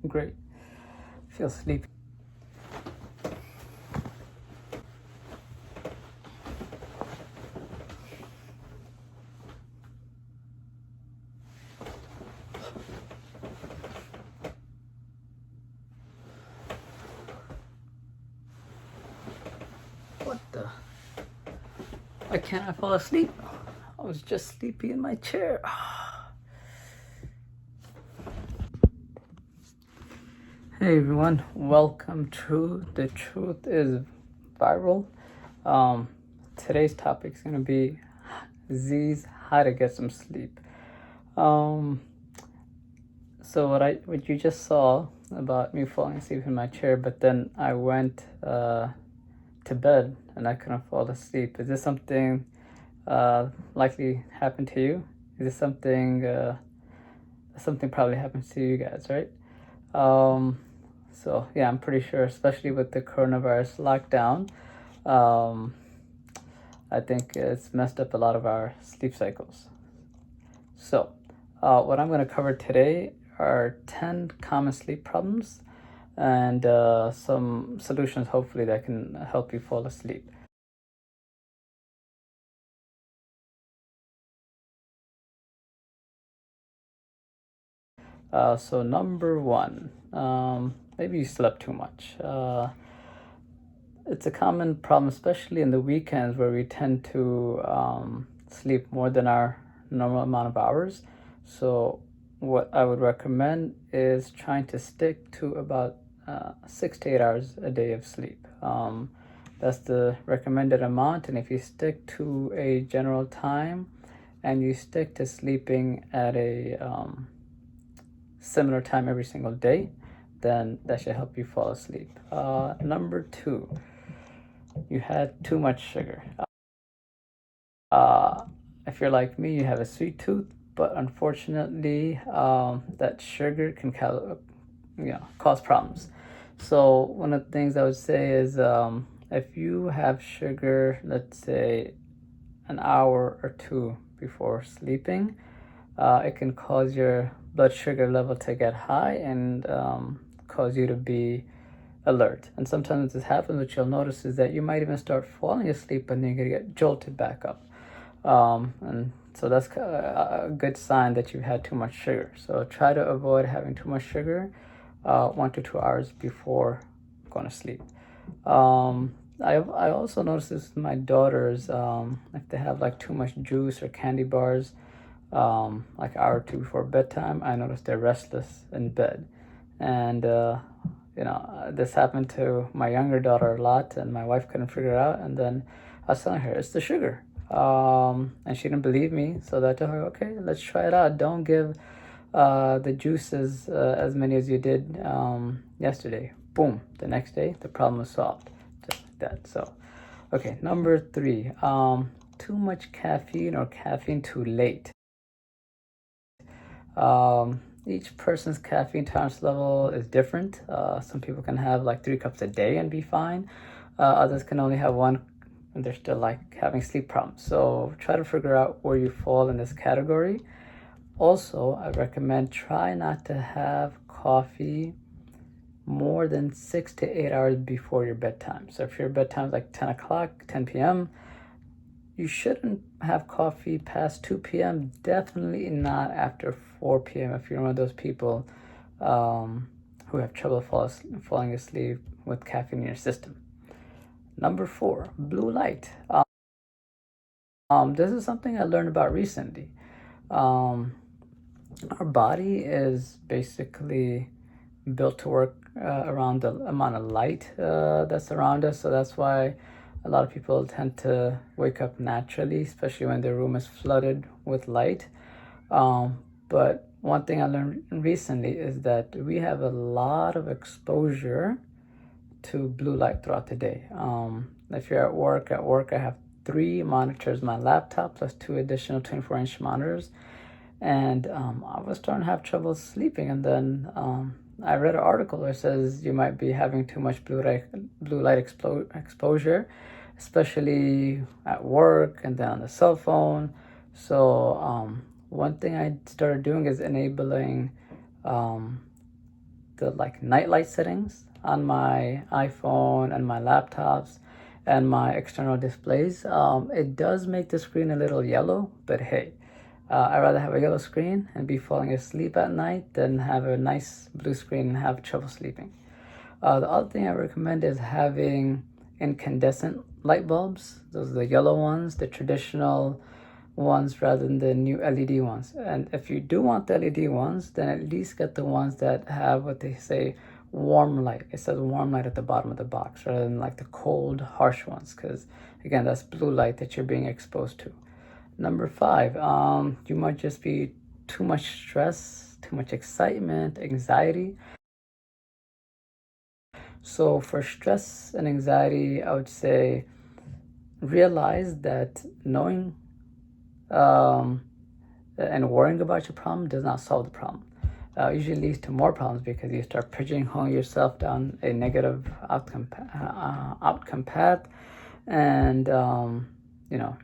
Great. Feel sleepy. What the? Why can't I fall asleep? I was just sleepy in my chair. Hey everyone, welcome to The Truth is Viral. Today's topic is going to be Z's how to get some sleep. So what you just saw about me falling asleep in my chair, but then I went to bed and I couldn't fall asleep. Is this something likely happened to you? Is this something probably happens to you guys, right? So yeah, I'm pretty sure, especially with the coronavirus lockdown, I think it's messed up a lot of our sleep cycles. So what I'm going to cover today are 10 common sleep problems and some solutions hopefully that can help you fall asleep. So number one, maybe you slept too much. It's a common problem, especially in the weekends where we tend to sleep more than our normal amount of hours. So what I would recommend is trying to stick to about 6 to 8 hours a day of sleep. That's the recommended amount, and if you stick to a general time and you stick to sleeping at a similar time every single day, then that should help you fall asleep. Number two, you had too much sugar. If you're like me, you have a sweet tooth, but unfortunately, that sugar can cause problems. So one of the things I would say is if you have sugar, let's say an hour or two before sleeping, it can cause your blood sugar level to get high and cause you to be alert. And sometimes this happens, what you'll notice is that you might even start falling asleep and then you're gonna get jolted back up. And so that's a good sign that you've had too much sugar. So try to avoid having too much sugar 1 to 2 hours before going to sleep. I also noticed this with my daughters. If they have like too much juice or candy bars, like an hour or two before bedtime, I notice they're restless in bed. And this happened to my younger daughter a lot, and my wife couldn't figure it out. And then I was telling her it's the sugar, and she didn't believe me. So I told her, okay, let's try it out. Don't give the juices as many as you did yesterday. Boom! The next day, the problem was solved. Just like that. So, okay. Number three, too much caffeine or caffeine too late. Each person's caffeine tolerance level is different. Some people can have like 3 cups a day and be fine. Others can only have 1 and they're still like having sleep problems. So try to figure out where you fall in this category. Also, I recommend try not to have coffee more than 6 to 8 hours before your bedtime. So if your bedtime is like 10 o'clock, 10 p.m., you shouldn't have coffee past 2 p.m. Definitely not after 4 p.m. if you're one of those people who have trouble falling asleep with caffeine in your system. Number 4, blue light. This is something I learned about recently. Our body is basically built to work around the amount of light that's around us. So that's why a lot of people tend to wake up naturally, especially when their room is flooded with light. But one thing I learned recently is that we have a lot of exposure to blue light throughout the day. If you're at work I have 3 monitors, my laptop plus 2 additional 24-inch monitors. And I was starting to have trouble sleeping, and then I read an article where it says you might be having too much blue light exposure, especially at work and then on the cell phone. So one thing I started doing is enabling the like nightlight settings on my iPhone and my laptops and my external displays, it does make the screen a little yellow, but hey, I'd rather have a yellow screen and be falling asleep at night than have a nice blue screen and have trouble sleeping. The other thing I recommend is having incandescent light bulbs. Those are the yellow ones, the traditional ones rather than the new LED ones. And if you do want the LED ones, then at least get the ones that have what they say warm light. It says warm light at the bottom of the box rather than like the cold, harsh ones, because again, that's blue light that you're being exposed to. Number 5, you might just be too much stress, too much excitement, anxiety. So for stress and anxiety, I would say realize that knowing and worrying about your problem does not solve the problem. Usually leads to more problems because you start pigeonholing yourself down a negative outcome path, and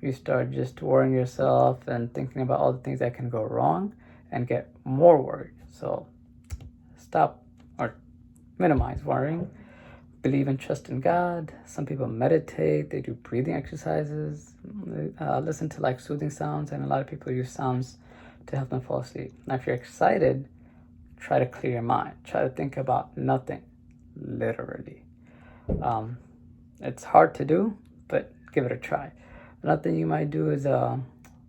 you start just worrying yourself and thinking about all the things that can go wrong and get more worried. So stop or minimize worrying. Believe and trust in God. Some people meditate, they do breathing exercises, listen to like soothing sounds, and a lot of people use sounds to help them fall asleep. Now, if you're excited, try to clear your mind. Try to think about nothing, literally. It's hard to do, but give it a try. Another thing you might do is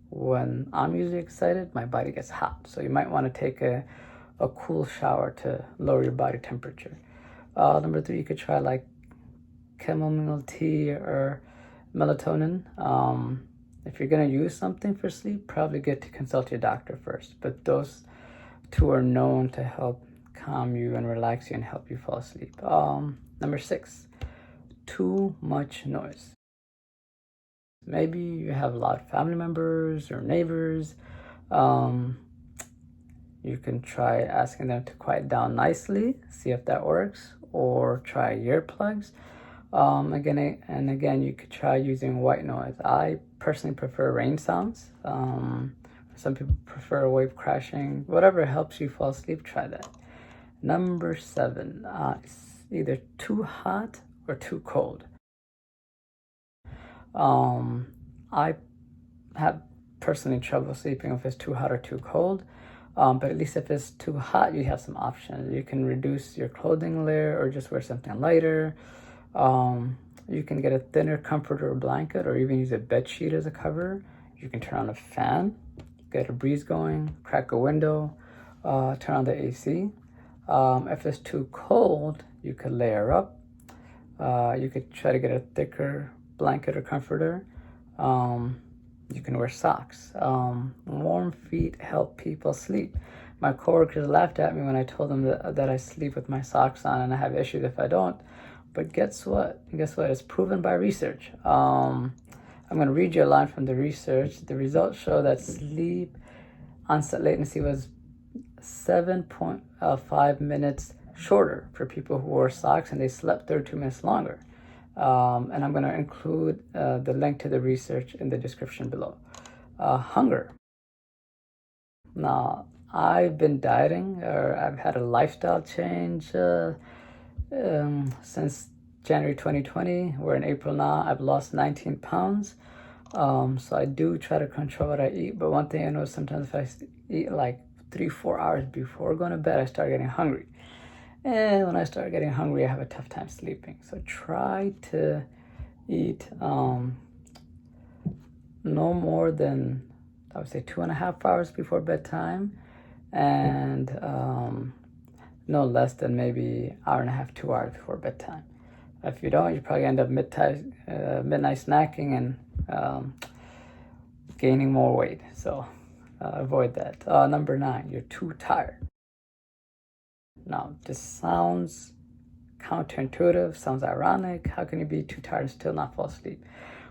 when I'm usually excited, my body gets hot. So you might want to take a cool shower to lower your body temperature. Number 3, you could try like chamomile tea or melatonin. If you're going to use something for sleep, probably good to consult your doctor first. But those 2 are known to help calm you and relax you and help you fall asleep. Number 6, too much noise. Maybe you have a lot of family members or neighbors. You can try asking them to quiet down nicely, see if that works, or try earplugs. Again, you could try using white noise. I personally prefer rain sounds. Some people prefer wave crashing. Whatever helps you fall asleep, try that. Number 7, it's either too hot or too cold. I have personally trouble sleeping if it's too hot or too cold. But at least if it's too hot, you have some options. You can reduce your clothing layer or just wear something lighter. You can get a thinner comforter or blanket, or even use a bed sheet as a cover. You can turn on a fan, get a breeze going, crack a window, turn on the AC. If it's too cold, you could layer up. You could try to get a thicker blanket or comforter. You can wear socks. Warm feet help people sleep. My coworkers laughed at me when I told them that I sleep with my socks on and I have issues if I don't. But guess what? It's proven by research. I'm going to read you a line from the research. The results show that sleep onset latency was 7.5 minutes shorter for people who wore socks, and they slept 32 minutes longer. And I'm going to include the link to the research in the description below. Hunger. Now, I've been dieting, or I've had a lifestyle change since January 2020. We're in April now. I've lost 19 pounds. So I do try to control what I eat. But one thing I know, sometimes if I eat like 3-4 hours before going to bed, I start getting hungry. And when I start getting hungry, I have a tough time sleeping. So try to eat no more than, I would say, 2.5 hours before bedtime, and no less than maybe 1.5 to 2 hours before bedtime. If you don't, you probably end up midnight snacking and gaining more weight. So avoid that. Number 9, you're too tired. Now, this sounds counterintuitive, sounds ironic. How can you be too tired and still not fall asleep?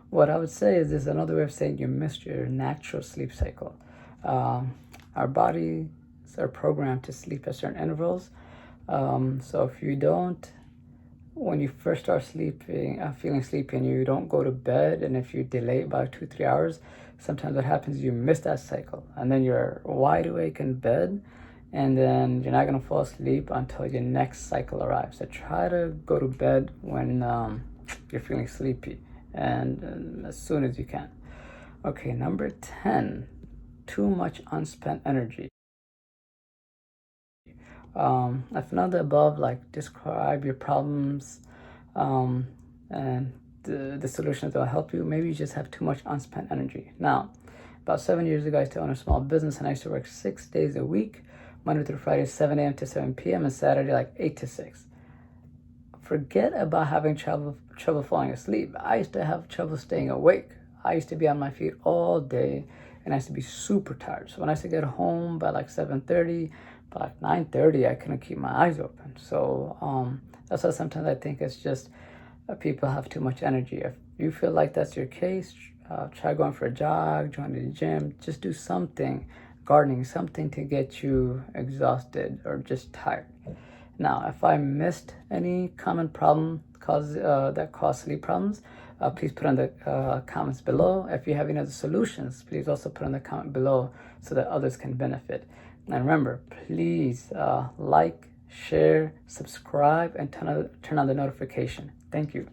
What I would say is there's another way of saying you missed your natural sleep cycle. Our bodies are programmed to sleep at certain intervals. So if you don't, when you first start sleeping, feeling sleepy, and you don't go to bed, and if you delay about 2-3 hours, sometimes what happens is you miss that cycle, and then you're wide awake in bed, and then you're not going to fall asleep until your next cycle arrives. So try to go to bed when you're feeling sleepy, and as soon as you can. Okay, number 10, too much unspent energy. If none of the above, like describe your problems and the solutions that will help you. Maybe you just have too much unspent energy. Now, about 7 years ago, I used to own a small business, and I used to work 6 days a week, Monday through Friday, 7 a.m. to 7 p.m., and Saturday, like 8 to 6. Forget about having trouble falling asleep. I used to have trouble staying awake. I used to be on my feet all day, and I used to be super tired. So when I used to get home by like 7:30, by like 9:30, I couldn't keep my eyes open. So that's why sometimes I think it's just people have too much energy. If you feel like that's your case, try going for a jog, join the gym, just do something, gardening, something to get you exhausted or just tired. Now, if I missed any common problem that cause sleep problems, please put in the comments below. If you have any other solutions, please also put in the comment below so that others can benefit. And remember, please like, share, subscribe, and turn on the notification. Thank you.